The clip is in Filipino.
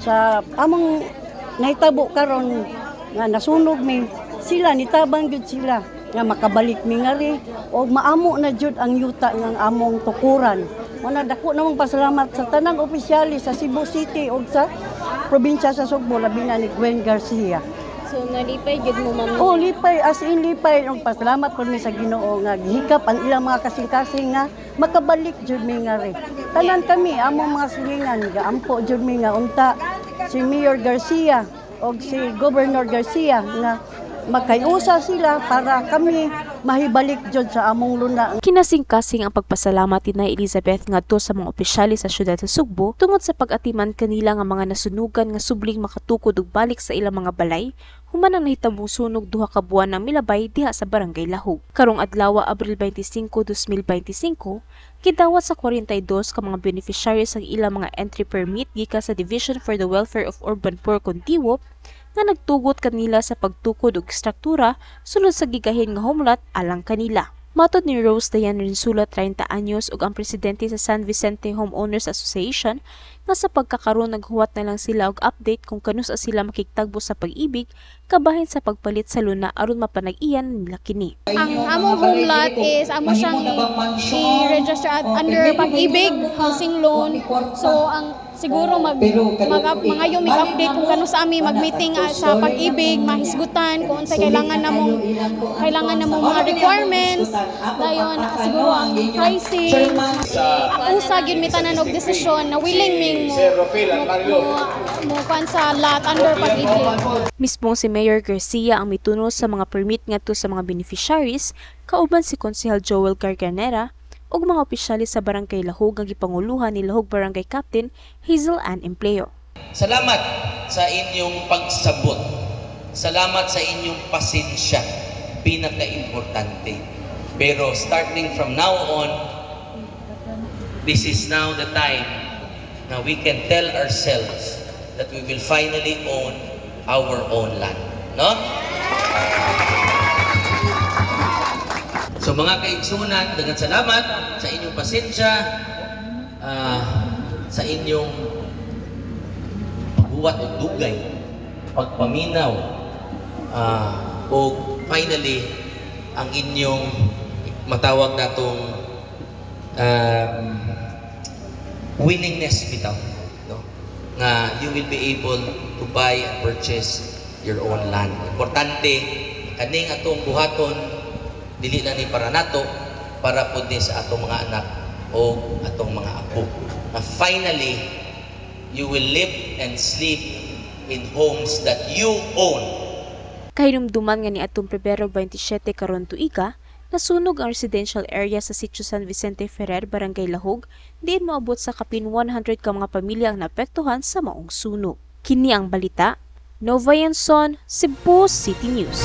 sa among nahitabo karon nga nasunog mi sila nitabang gud sila nga makabalik mi ngari o maamo na jud ang yuta ng among tukuran. Muna dako namang pasalamat sa tanang opisyali sa Cebu City o sa probinsya sa Sugbo labi na ni Gwen Garcia. So nalipay jud mo ma'am? Oh, lipay as in lipay og pasalamat pud mi sa Ginoo nga gihikap ang ilang mga kasing-kasing nga makabalik jud mi ngari. Tanan kami among mga silingan gaampo jud mi nga unta si Mayor Garcia og si Governor Garcia nga magkayusa sila para kami mahibalik jud sa among luna. Kinasing-kasing ang pagpasalamat ni Elizabeth ngadto sa mga opisyali sa syudad sa Sugbo tungod sa pag-atiman kanila nga mga nasunugan nga subling makatukod og balik sa ilang mga balay human ang nahitabong sunog duha ka buwan ng milabay diha sa Barangay Lahog. Karong adlaw Abril 25, 2025, gidawat sa 42 ka mga beneficiaries ang ilang mga entry permit gikan sa Division for the Welfare of Urban Poor Contiwop nga nagtugot kanila sa pagtukod og struktura sulod sa gigahin nga homeland alang kanila. Matod ni Rose Dayan Rinsula, 30 anyos ug ang presidente sa San Vicente Homeowners Association nga sa pagkakaroon naghuwat na lang sila og update kung kanusa sila makigtagbo sa pag-ibig kabahin sa pagpalit sa luna aron mapanag-iyan nila kini. Ang among home lot is amo siyang i-register under pag-ibig housing loan. So ang siguro magayong may update kung kano sa ami mag-meeting sa pag-ibig, mahisgutan kung unsay kailangan namong mga requirements, dayon siguro ang pricing. Usa gyud mi tanan og desisyon na willing ming mo sa lot under pag-ibig. Mismong si Mayor Garcia ang mitunos sa mga permit ngadto sa mga beneficiaries kauban si Konsehal Joel Garganera ug mga opisyali sa Barangay Lahog nga gipanguluhan ni Lahog Barangay Captain Hazel Ann Empleo. Salamat sa inyong pagsabot. Salamat sa inyong pasensya. Pinaka-importante. Pero starting from now on, this is now the time na we can tell ourselves that we will finally own our own land. No? So mga kaigsunan, daghang salamat sa inyong pasensya, sa inyong pagbuwat o dugay, pagpaminaw, o finally, ang inyong matawag natong willingness bitaw, no? Nga you will be able to buy and purchase your own land. Importante, kaning atong buhaton, dili na ni para nato, para po din sa atong mga anak o atong mga apo. Na finally, you will live and sleep in homes that you own. Kahinumduman nga ni atong Pebrero 27 karon tuiga, nasunog ang residential area sa Sitio San Vicente Ferrer, Barangay Lahog, diin moabot sa kapin 100 ka mga pamilya ang naapektuhan sa maong sunog. Kini ang balita, Nova Yanson, Cebu City News.